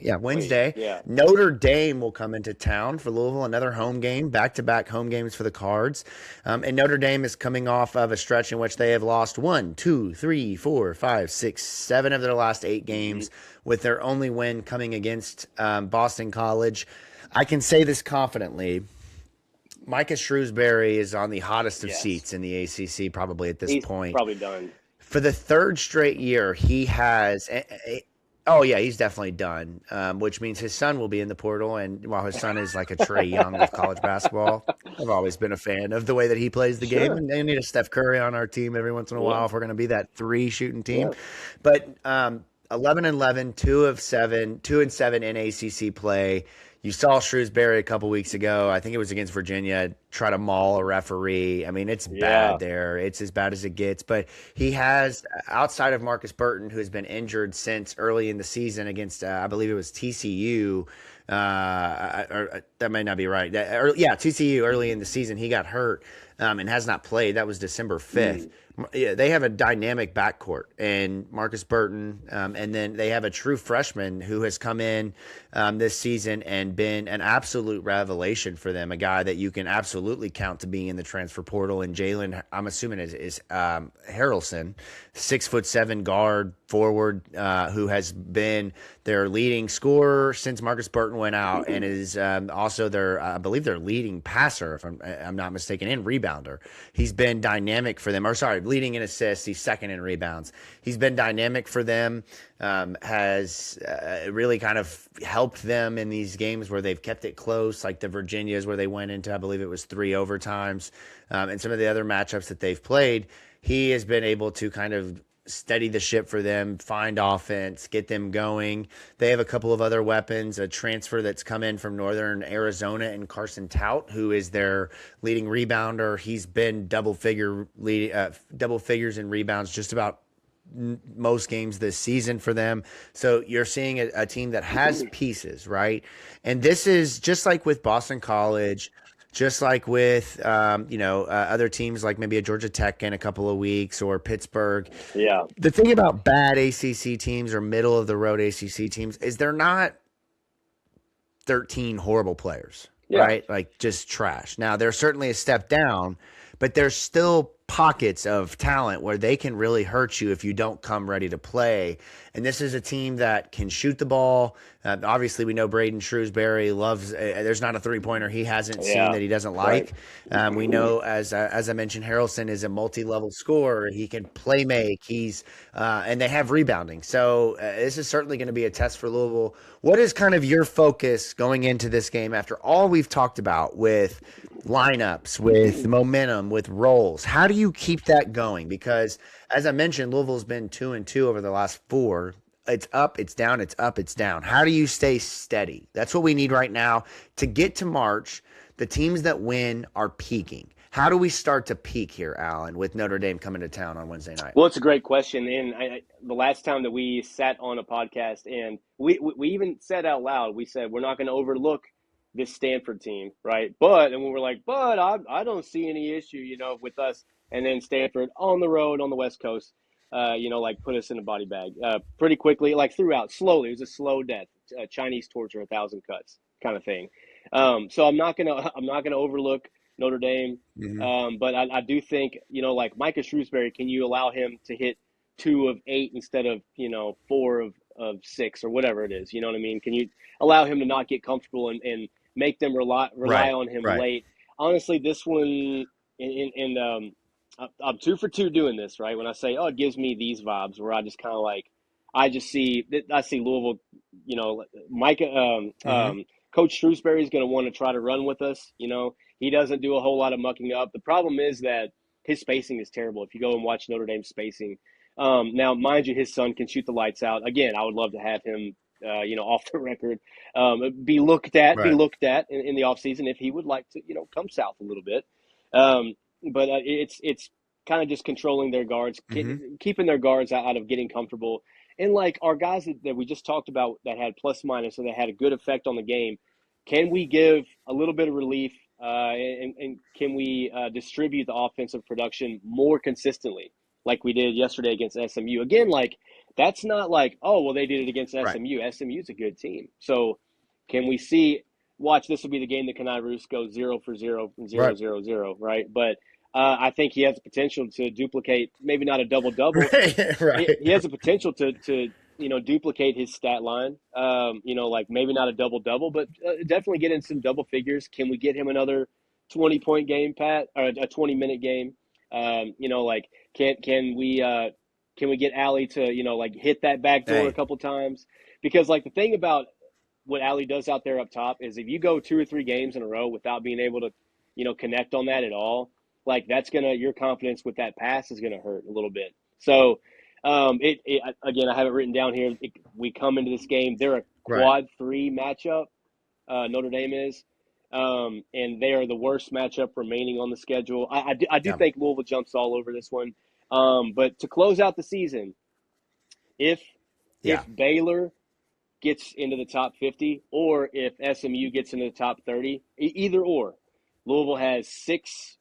Wednesday. Yeah. Notre Dame will come into town for Louisville, another home game, back-to-back home games for the Cards. And Notre Dame is coming off of a stretch in which they have lost 1, 2, 3, 4, 5, 6, 7 of their last 8 games, with their only win coming against Boston College. I can say this confidently. Micah Shrewsberry is on the hottest of seats in the ACC probably at this point. He's probably done. For the 3rd straight year, he has he's definitely done, which means his son will be in the portal. And while his son is like a Trae Young of college basketball, I've always been a fan of the way that he plays the game. And they need a Steph Curry on our team every once in a while if we're going to be that 3-shooting team. Yeah. But 11-11, 2-7 in ACC play. You saw Shrewsberry a couple weeks ago. I think it was against Virginia, try to maul a referee. I mean, it's bad there. It's as bad as it gets. But he has, outside of Marcus Burton, who has been injured since early in the season against, I believe it was TCU, or that may not be right. TCU early in the season, he got hurt and has not played. That was December 5th. Yeah, they have a dynamic backcourt, and Marcus Burton, and then they have a true freshman who has come in this season and been an absolute revelation for them, a guy that you can absolutely count to being in the transfer portal. And Jalen, I'm assuming is Haralson, 6'7" guard forward, who has been their leading scorer since Marcus Burton went out, and is also I believe their leading passer, if I'm not mistaken, and rebounder. He's been dynamic for them. Or sorry, leading in assists. He's second in rebounds. He's been dynamic for them. Has really kind of helped them in these games where they've kept it close, like the Virginias where they went into, I believe it was 3 overtimes, and some of the other matchups that they've played. He has been able to kind of steady the ship for them, find offense, get them going. They have a couple of other weapons, a transfer that's come in from Northern Arizona, and Carson Tout, who is their leading rebounder. He's been double figures in rebounds just about most games this season for them. So you're seeing a team that has pieces, right? And this is just like with Boston College, just like with, other teams like maybe a Georgia Tech in a couple of weeks, or Pittsburgh. Yeah. The thing about bad ACC teams or middle of the road ACC teams is they're not 13 horrible players, right? Like just trash. Now they're certainly a step down, but there's still pockets of talent where they can really hurt you if you don't come ready to play. And this is a team that can shoot the ball. Obviously, we know Braeden Shrewsberry loves. There's not a 3-pointer he hasn't seen that he doesn't like. Right. We know, as I mentioned, Haralson is a multi-level scorer. He can play make. And they have rebounding. So this is certainly going to be a test for Louisville. What is kind of your focus going into this game after all we've talked about with lineups, with momentum, with roles? How do you keep that going? Because as I mentioned, Louisville's been 2-2 over the last 4. It's up, it's down, it's up, it's down. How do you stay steady? That's what we need right now to get to March. The teams that win are peaking. How do we start to peak here, Alan, with Notre Dame coming to town on Wednesday night? Well, it's a great question. And the last time that we sat on a podcast, and we even said out loud, we said we're not going to overlook this Stanford team, right? And we were like, I don't see any issue, with us. And then Stanford on the road on the West Coast, put us in a body bag pretty quickly, like throughout, slowly. It was a slow death, Chinese torture, 1,000 cuts kind of thing. So I'm not gonna overlook Notre Dame, but I do think, like Micah Shrewsberry, can you allow him to hit 2 of 8 instead of 4 of 6 or whatever it is? You know what I mean? Can you allow him to not get comfortable and make them rely on him late? Honestly, this one, I'm 2 for 2 doing this, right? When I say, it gives me these vibes where I just kind of like, I see Louisville, Micah, Coach Shrewsbury is going to want to try to run with us. He doesn't do a whole lot of mucking up. The problem is that his spacing is terrible. If you go and watch Notre Dame's spacing, now, mind you, his son can shoot the lights out. Again, I would love to have him, off the record, be looked at in the offseason if he would like to, come south a little bit. But it's kind of just controlling their guards, keeping their guards out of getting comfortable. And like our guys that we just talked about that had plus minus, so they had a good effect on the game, can we give a little bit of relief and can we distribute the offensive production more consistently like we did yesterday against SMU? Again, like that's not like, they did it against SMU. Right. SMU's a good team. So can we watch, this will be the game that Khani Rooths goes 0 for 0 from 0-0-0, right? But I think he has the potential to duplicate, maybe not a double-double. Right. He has the potential to duplicate his stat line, like maybe not a double-double, but definitely get in some double figures. Can we get him another 20-point game, Pat, or a 20-minute game? Can we get Aly to, hit that back door a couple times? Because, like, the thing about what Aly does out there up top is if you go 2 or 3 games in a row without being able to, connect on that at all, like that's your confidence with that pass is gonna hurt a little bit. So, again, I have it written down here. We come into this game, they're a quad 3 matchup. Notre Dame is, and they are the worst matchup remaining on the schedule. I do think Louisville jumps all over this one. But to close out the season, if Baylor gets into the top 50 or if SMU gets into the top 30, either or. Louisville has 6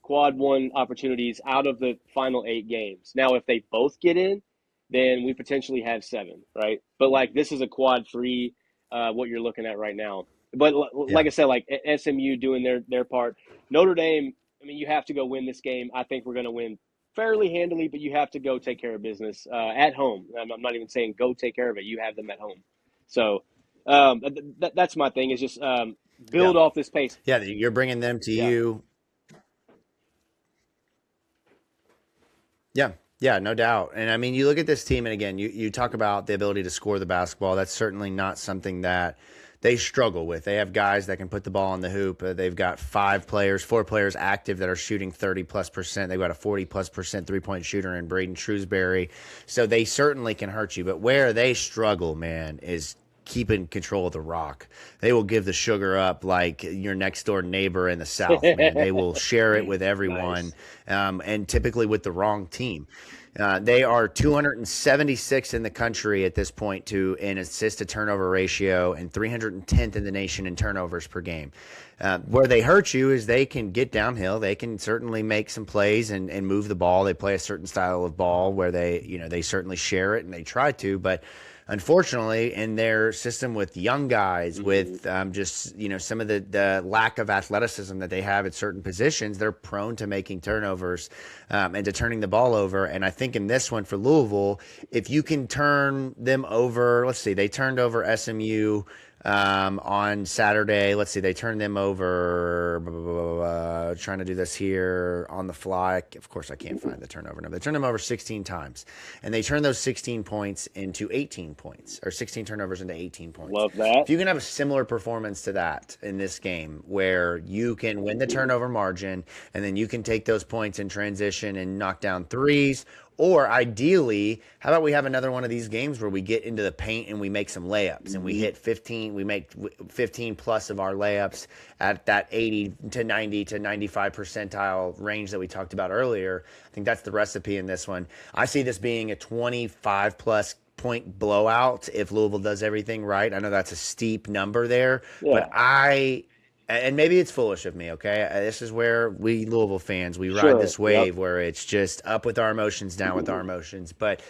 quad one opportunities out of the final 8 games. Now, if they both get in, then we potentially have 7, right? But like this is a quad 3, what you're looking at right now. But like I said, like SMU doing their part. Notre Dame, I mean, you have to go win this game. I think we're going to win fairly handily, but you have to go take care of business at home. I'm not even saying go take care of it. You have them at home. So that's my thing is just build off this pace. Yeah, you're bringing them to you. Yeah, no doubt. And I mean, you look at this team, and again, you talk about the ability to score the basketball. That's certainly not something that they struggle with. They have guys that can put the ball on the hoop. They've got 4 players active that are shooting 30+%. They've got a 40+% three-point shooter in Braeden Shrewsberry. So they certainly can hurt you. But where they struggle, man, is keeping control of the rock. They will give the sugar up like your next door neighbor in the South, man. They will share it with everyone, and typically with the wrong team. They are 276 in the country at this point in assist to turnover ratio and 310th in the nation in turnovers per game. Where they hurt you is they can get downhill. They can certainly make some plays and move the ball. They play a certain style of ball where they certainly share it and they try to, but unfortunately, in their system with young guys, with just some of the lack of athleticism that they have at certain positions, they're prone to making turnovers and to turning the ball over. And I think in this one for Louisville, if you can turn them over, let's see, they turned over SMU on Saturday. Let's see, they turned them over, trying to do this here on the fly. Of course, I can't find the turnover number. They turned them over 16 times, and they turned those 16 points into 18 points, or 16 turnovers into 18 points. Love that. If you can have a similar performance to that in this game, where you can win the turnover margin, and then you can take those points in transition and knock down threes, or ideally, how about we have another one of these games where we get into the paint and we make some layups and we hit 15, we make 15 plus of our layups at that 80 to 90 to 95 percentile range that we talked about earlier. I think that's the recipe in this one. I see this being a 25 plus point blowout if Louisville does everything right. I know that's a steep number there, but and maybe it's foolish of me, okay? This is where we Louisville fans, we ride this wave where it's just up with our emotions, down with our emotions. But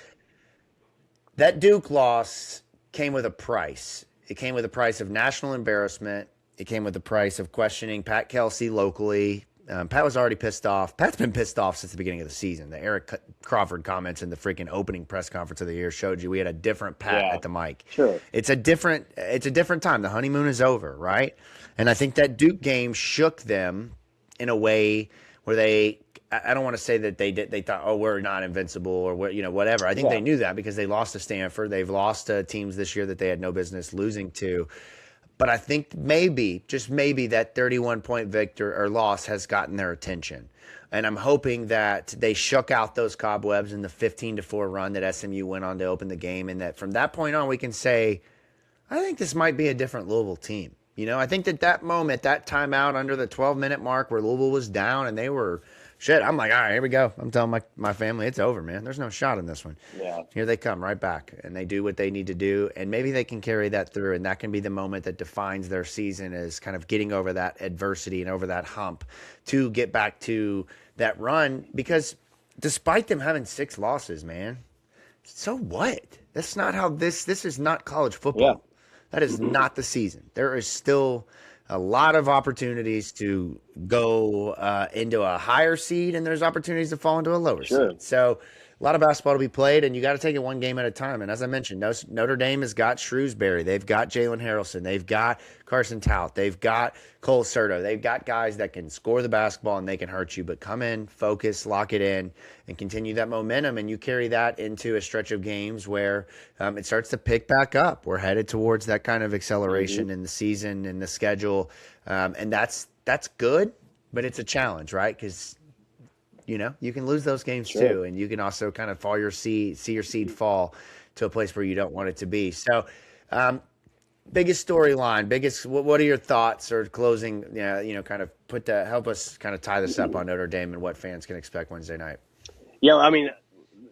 that Duke loss came with a price. It came with a price of national embarrassment. It came with the price of questioning Pat Kelsey locally. Pat was already pissed off. Pat's been pissed off since the beginning of the season. The Eric Crawford comments in the freaking opening press conference of the year showed you we had a different Pat at the mic. Sure. It's a different time. The honeymoon is over, right? And I think that Duke game shook them in a way where I don't want to say that they thought, oh, we're not invincible or whatever. I think they knew that because they lost to Stanford. They've lost to teams this year that they had no business losing to. But I think maybe, just maybe, that 31-point victor or loss has gotten their attention. And I'm hoping that they shook out those cobwebs in the 15-4 run that SMU went on to open the game, and that from that point on we can say, I think this might be a different Louisville team. I think that moment, that timeout under the 12-minute mark where Louisville was down and they were shit, I'm like, all right, here we go. I'm telling my family it's over, man. There's no shot in this one. Yeah. Here they come right back, and they do what they need to do, and maybe they can carry that through, and that can be the moment that defines their season, as kind of getting over that adversity and over that hump to get back to that run. Because despite them having 6 losses, man, so what? That's not how this is not college football. Yeah. That is not the season. There is still a lot of opportunities to go into a higher seed, and there's opportunities to fall into a lower seed. So a lot of basketball to be played, and you got to take it one game at a time. And as I mentioned, Notre Dame has got Shrewsberry. They've got Jalen Haralson. They've got Carson Tout. They've got Cole Serto. They've got guys that can score the basketball and they can hurt you. But come in, focus, lock it in, and continue that momentum. And you carry that into a stretch of games where it starts to pick back up. We're headed towards that kind of acceleration in the season and the schedule. And that's good, but it's a challenge, right? Because you can lose those games too, and you can also kind of see your seed fall to a place where you don't want it to be. So, biggest storyline, what are your thoughts or closing? Kind of help us kind of tie this up on Notre Dame and what fans can expect Wednesday night. Yeah, I mean,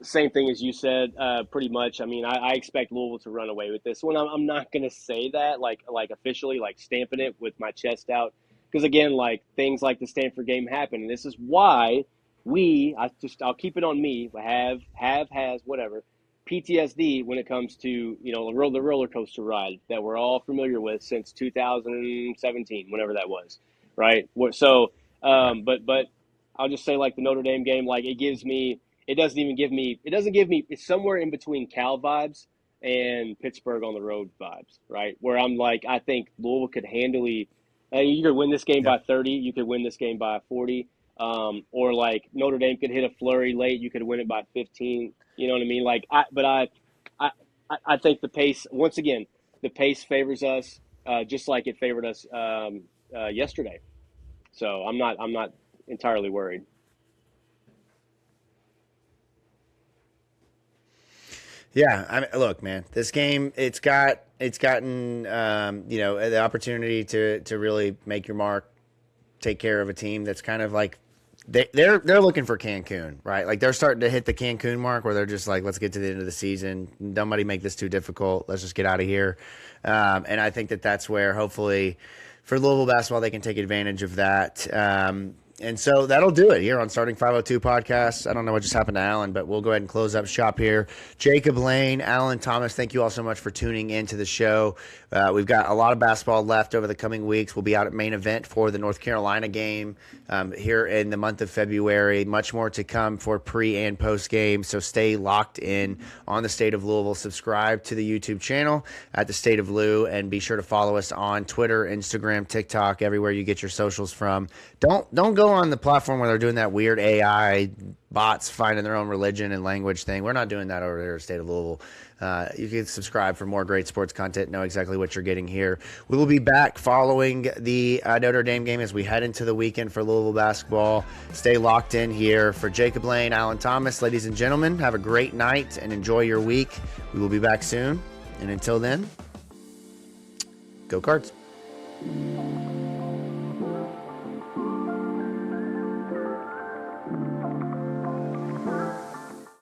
Same thing as you said, pretty much. I mean, I expect Louisville to run away with this one. I'm not going to say that like officially, like stamping it with my chest out, because again, like things like the Stanford game happen, and this is why I'll keep it on me. Has whatever PTSD when it comes to the roller coaster ride that we're all familiar with since 2017, whenever that was, right? So, but I'll just say like the Notre Dame game, like it doesn't give me, it's somewhere in between Cal vibes and Pittsburgh on the road vibes, right? Where I'm like, I think Louisville could handily, you could win this game by 30, you could win this game by 40, or like Notre Dame could hit a flurry late, you could win it by 15. You know what I mean? Like, I think the pace, once again, the pace favors us, just like it favored us yesterday. So I'm not entirely worried. Yeah, I mean, look, man, this game it's gotten the opportunity to really make your mark, take care of a team that's kind of like they're looking for Cancun, right? Like they're starting to hit the Cancun mark where they're just like, let's get to the end of the season. Nobody make this too difficult. Let's just get out of here. And I think that's where hopefully for Louisville basketball they can take advantage of that. And so that'll do it here on Starting 502 Podcast. I don't know what just happened to Alan, but we'll go ahead and close up shop here. Jacob Lane, Alan Thomas, thank you all so much for tuning into the show. We've got a lot of basketball left over the coming weeks. We'll be out at main event for the North Carolina game here in the month of February. Much more to come for pre and post game. So stay locked in on the State of Louisville. Subscribe to the YouTube channel at the State of Lou, and be sure to follow us on Twitter, Instagram, TikTok, everywhere you get your socials from. Don't go on the platform where they're doing that weird AI bots finding their own religion and language thing. We're not doing that over there at State of Louisville. You can subscribe for more great sports content, know exactly what you're getting here. We will be back following the Notre Dame game as we head into the weekend for Louisville basketball. Stay locked in here. For Jacob Lane, Alan Thomas, ladies and gentlemen, have a great night and enjoy your week. We will be back soon. And until then, go Cards.